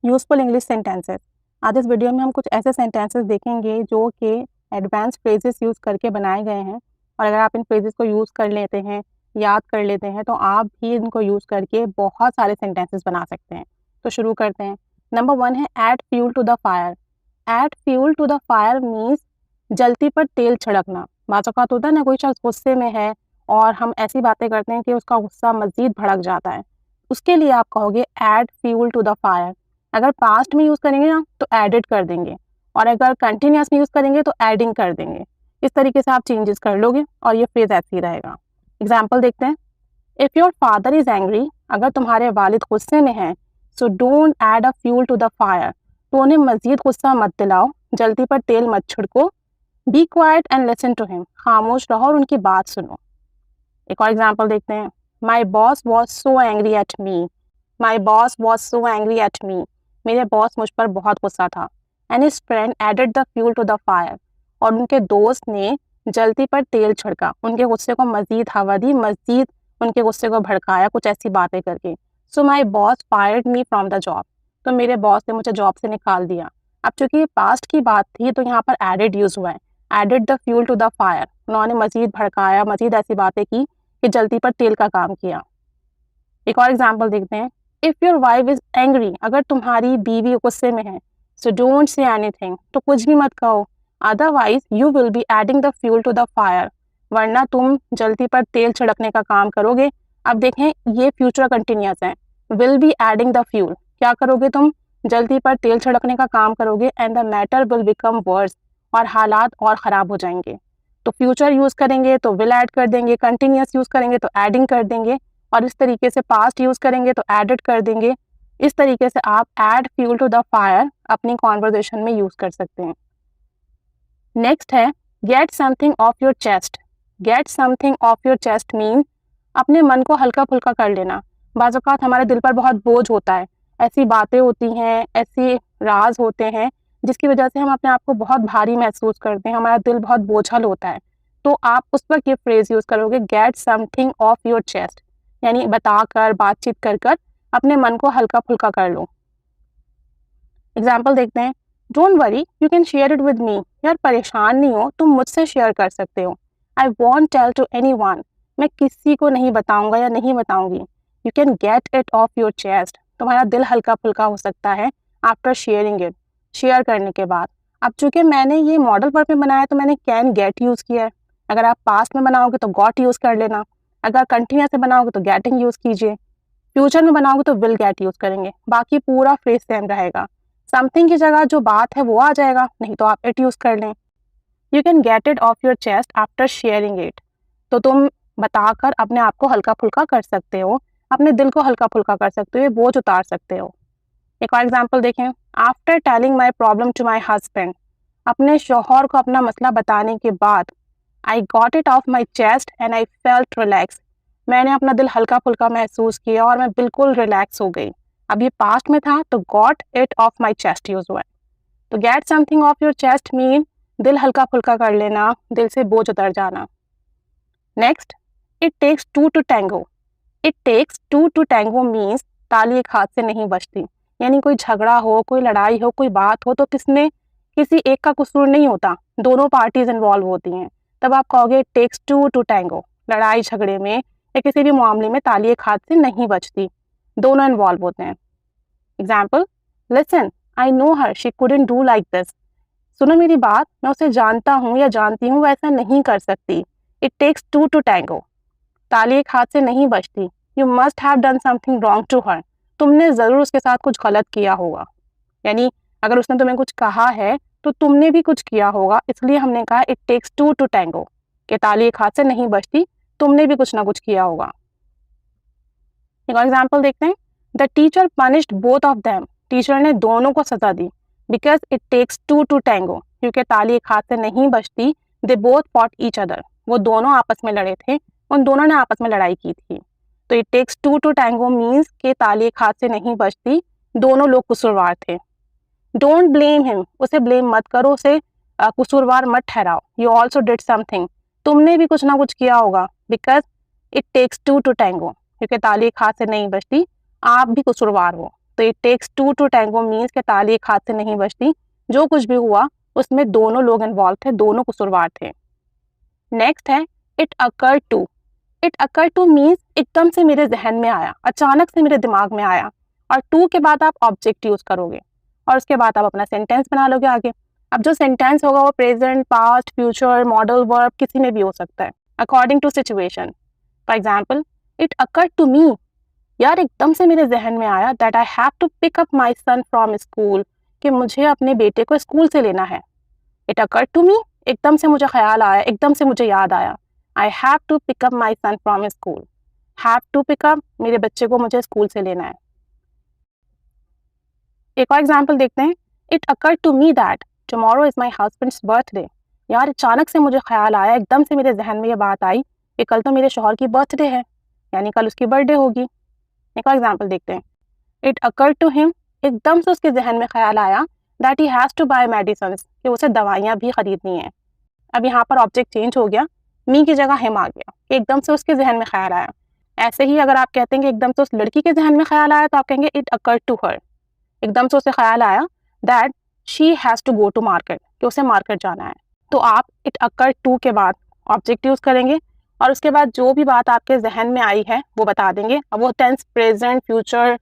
Useful English sentences. आज इस video में हम कुछ ऐसे सेंटेंसेस देखेंगे जो कि एडवांस फ्रेजेस यूज़ करके बनाए गए हैं, और अगर आप इन फ्रेजेस को यूज़ कर लेते हैं, याद कर लेते हैं, तो आप भी इनको यूज़ करके बहुत सारे सेंटेंसेस बना सकते हैं। तो शुरू करते हैं। नंबर 1 है add fuel to the fire. Add fuel to the fire means जलती पर तेल छिड़कना। बात औकात होता है ना, कोई शख्स गुस्से में है और हम ऐसी बातें करते हैं कि उसका गुस्सा मज़ीद भड़क जाता है, उसके लिए आप कहोगे add fuel to the fire. अगर पास्ट में यूज़ करेंगे ना तो एडिड कर देंगे, और अगर कंटिन्यूस में यूज़ करेंगे तो एडिंग कर देंगे। इस तरीके से आप चेंजेस कर लोगे और ये फ्रेज ऐसे ही रहेगा। एग्जाम्पल देखते हैं। If your father is angry, अगर तुम्हारे वालिद गुस्से में हैं, so don't add a fuel to the fire, तो उन्हें मजीद गुस्सा मत दिलाओ, जल्दी पर तेल मत छिड़को। Be quiet and listen to him, खामोश रहो और उनकी बात सुनो। एक और एग्जाम्पल देखते हैं। My boss was so angry at me. My boss was so angry at me, मेरे बॉस मुझ पर बहुत गुस्सा था। And his friend added the fuel to the fire, और उनके दोस्त ने जलती पर तेल छिड़का, उनके गुस्से को मजीद हवा दी, मजीद उनके गुस्से को भड़काया कुछ ऐसी बातें करके। So my boss fired me from the job, तो मेरे बॉस ने मुझे जॉब से निकाल दिया। अब चूंकि पास्ट की बात थी तो यहाँ पर एडेड यूज हुआ है, added the fuel to the fire, उन्होंने मजीद भड़काया, मजीद ऐसी बातें की कि जलती पर तेल का काम किया। एक और एग्जाम्पल देखते हैं। If your wife is angry, अगर तुम्हारी बीवी गुस्से में है, सो डोंट से एनीथिंग, तो कुछ भी मत कहो, otherwise you will be adding the fuel to the fire, वरना तुम जलती पर तेल छिड़कने का काम करोगे। अब देखें, ये फ्यूचर कंटिन्यूस है। Will be adding the fuel, क्या करोगे तुम? जल्दी पर तेल छिड़कने का काम करोगे, and the matter will become verse, और हालात और ख़राब हो जाएंगे। तो फ्यूचर यूज़ करेंगे तो विल ऐड कर देंगे, कंटिन्यूस यूज़ करेंगे तो एडिंग कर देंगे, और इस तरीके से पास्ट यूज़ करेंगे तो एडिड कर देंगे। इस तरीके से आप add fuel to the fire अपनी कॉन्वर्जेशन में यूज़ कर सकते हैं। नेक्स्ट है get something off your chest. Get something off your chest mean अपने मन को हल्का फुल्का कर लेना। बाज़ औक़ात हमारे दिल पर बहुत बोझ होता है, ऐसी बातें होती हैं, ऐसे राज होते हैं जिसकी वजह से हम अपने आप को बहुत भारी महसूस करते हैं, हमारा दिल बहुत बोझल होता है। तो आप उस वक्त ये फ्रेज यूज़ करोगे, gate something off your chest, यानी बताकर, बातचीत कर कर अपने मन को हल्का फुल्का कर लो। एग्जाम्पल देखते हैं। Don't worry, you can share it with me, यार परेशान नहीं हो, तुम मुझसे शेयर कर सकते हो। I won't tell to anyone, मैं किसी को नहीं बताऊंगा या नहीं बताऊंगी। You can get it off your chest, तुम्हारा दिल हल्का फुल्का हो सकता है आफ्टर शेयरिंग इट, शेयर करने के बाद। अब चूंकि मैंने ये मॉडल वर्ब में बनाया तो मैंने कैन गेट यूज़ किया है। अगर आप पास्ट में बनाओगे तो गॉट यूज़ कर लेना, अगर कंटिन्यूस में बनाओगे तो गेटिंग यूज़ कीजिए, फ्यूचर में बनाओगे तो विल गेट यूज़ करेंगे, बाकी पूरा फ्रेज सेम रहेगा। समथिंग की जगह जो बात है वो आ जाएगा, नहीं तो आप इट यूज़ कर लें। You can get it off your chest after sharing it, तो तुम बताकर अपने आप को हल्का फुल्का कर सकते हो, अपने दिल को हल्का फुल्का कर सकते हो, ये बोझ उतार सकते हो। एक और एग्जाम्पल देखें। After telling my problem to my husband, अपने शौहर को अपना मसला बताने के बाद, I got it off my chest and I felt relax, मैंने अपना दिल हल्का फुल्का महसूस किया और मैं बिल्कुल रिलैक्स हो गई। अब ये पास्ट में था तो got it off my chest use हुआ है। तो gate something off your chest mean दिल हल्का फुल्का कर लेना, दिल से बोझ उतर जाना। Next, it takes two to tango. It takes two to tango means ताली एक हाथ से नहीं बजती, यानी कोई झगड़ा हो, कोई लड़ाई हो, कोई बात हो तो किसी एक का कसूर नहीं होता, दोनों पार्टीज इन्वॉल्व होती हैं। तब आप कहोगे it takes two to tango. लड़ाई झगड़े में या किसी भी मामले में ताली एक हाथ से नहीं बजती, दोनों इन्वॉल्व होते हैं। Example, listen, I know her, she couldn't do like this, सुनो मेरी बात, मैं उसे जानता हूँ या जानती हूँ, वैसा नहीं कर सकती। It takes two to tango, ताली एक हाथ से नहीं बजती। You must have done something wrong to her, तुमने ज़रूर उसके साथ कुछ गलत किया होगा, यानी अगर उसने तुम्हें कुछ कहा है तो तुमने भी कुछ किया होगा, इसलिए हमने कहा it takes two to tango, कि ताली एक हाथ से नहीं बजती, तुमने भी कुछ ना कुछ किया होगा। एक और एग्जाम्पल देखते हैं। The teacher punished both of them, teacher ने दोनों को सजा दी। Because it takes two to tango, क्योंकि ताली एक हाथ से नहीं बजती। They both fought each other, वो दोनों आपस में लड़े थे, उन दोनों ने आपस में लड़ाई की थी। तो it takes two to tango means के ताली एक हाथ से नहीं बजती, दोनों लोग कसूरवार थे। डोंट ब्लेम हिम, उसे ब्लेम मत करो, उसे कसूरवार मत ठहराओ। यू ऑल्सो डिड समथिंग, तुमने भी कुछ ना कुछ किया होगा। Because it takes two to tango, क्योंकि ताली एक हाथ से नहीं बजती, आप भी कसूरवार हो, तो it takes two to tango means के ताली एक हाथ से नहीं बजती। जो कुछ भी हुआ उसमें दोनों लोग इन्वॉल्व थे, दोनों कसूरवार थे। नेक्स्ट है it occur to. It occur to means एकदम से मेरे जहन में आया, अचानक से मेरे दिमाग में आया। और टू के बाद आप ऑब्जेक्ट यूज करोगे और उसके बाद आप अपना सेंटेंस बना लोगे आगे। अब जो सेंटेंस होगा वो present, past, future, modal verb किसी में भी हो सकता है according to situation. For example it occur to me, यार एकदम से मेरे जहन में आया that I have to pick up my son from school, कि मुझे अपने बेटे को स्कूल से लेना है। इट अकर टू मी, एकदम से मुझे ख्याल आया, एकदम से मुझे याद आया। I have to pick up my son from school. Have to pick up, मेरे बच्चे को मुझे स्कूल से लेना है। एक और एग्जाम्पल देखते हैं। It occur to me that tomorrow is my husband's birthday, यार अचानक से मुझे ख्याल आया, एकदम से मेरे जहन में ये बात आई कि कल तो मेरे शौहर की बर्थडे है, यानी कल उसकी बर्थडे होगी। एक और एग्जाम्पल देखते हैं। इट अकर टू हिम, एकदम से उसके जहन में ख्याल आया that he has to buy medicine, कि उसे दवाइयाँ भी खरीदनी हैं। अब यहाँ पर ऑब्जेक्ट चेंज हो गया, मी की जगह हिम आ गया, कि एकदम से उसके जहन में ख्याल आया। ऐसे ही अगर आप कहते हैं कि एकदम से उस लड़की के जहन में ख्याल आया तो आप कहेंगे इट अकर टू हर, एकदम से उसे ख्याल आया that she has to go to market, कि उसे मार्केट जाना है। तो आप इट अकर टू के बाद ऑब्जेक्ट यूज़ करेंगे और उसके बाद जो भी बात आपके जहन में आई है वो बता देंगे। अब वो tense, present, future,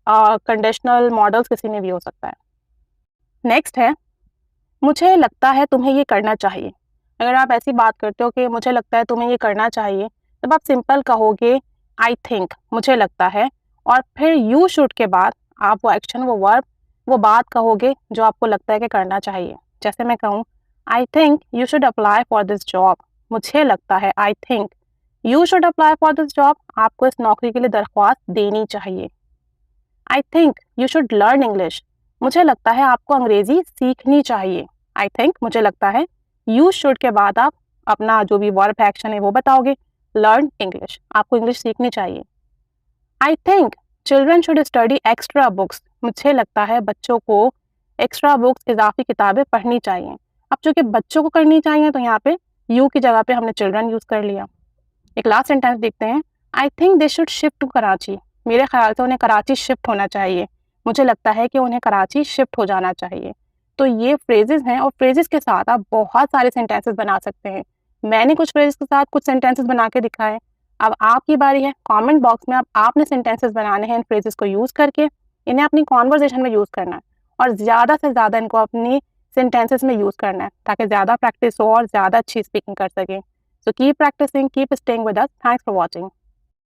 conditional, modals किसी में भी हो सकता है। नेक्स्ट है मुझे लगता है तुम्हें ये करना चाहिए। अगर आप ऐसी बात करते हो कि मुझे लगता है तुम्हें ये करना चाहिए, तब आप सिंपल कहोगे आई थिंक, मुझे लगता है, और फिर यू शुड के बाद आप वो एक्शन, वो वर्ब, वो बात कहोगे जो आपको लगता है कि करना चाहिए। जैसे मैं कहूँ I think you should apply for this job, मुझे लगता है I think you should apply for this job, आपको इस नौकरी के लिए दरख्वास्त देनी चाहिए। I think you should learn English, मुझे लगता है आपको अंग्रेजी सीखनी चाहिए। आई थिंक, मुझे लगता है, यू शुड के बाद आप अपना जो भी वर्ब एक्शन है वो बताओगे। लर्न इंग्लिश, आपको इंग्लिश सीखनी चाहिए। I think children should study extra books, मुझे लगता है बच्चों को एक्स्ट्रा बुक्स, इजाफी किताबें पढ़नी चाहिए। अब चूंकि बच्चों को करनी चाहिए तो यहाँ पे यू की जगह पे हमने चिल्ड्रन यूज कर लिया। एक लास्ट सेंटेंस देखते हैं। I think they should shift to Karachi, मेरे ख्याल से उन्हें कराची शिफ्ट होना चाहिए, मुझे लगता है कि उन्हें कराची शिफ्ट हो जाना चाहिए। तो ये फ्रेजेस हैं और फ्रेजेस के साथ आप बहुत सारे सेंटेंसेस बना सकते हैं। मैंने कुछ फ्रेजेस के साथ कुछ सेंटेंसेस बना के दिखाए। अब आपकी बारी है, कमेंट बॉक्स में आपने सेंटेंसेस बनाने हैं इन फ्रेजेस को यूज़ करके, इन्हें अपनी कॉन्वर्जेशन में यूज़ करना है और ज़्यादा से ज़्यादा इनको अपनी सेंटेंसेस में यूज़ करना है ताकि ज़्यादा प्रैक्टिस हो और ज़्यादा अच्छी स्पीकिंग कर सकें। So keep practicing, keep staying with us. Thanks for watching.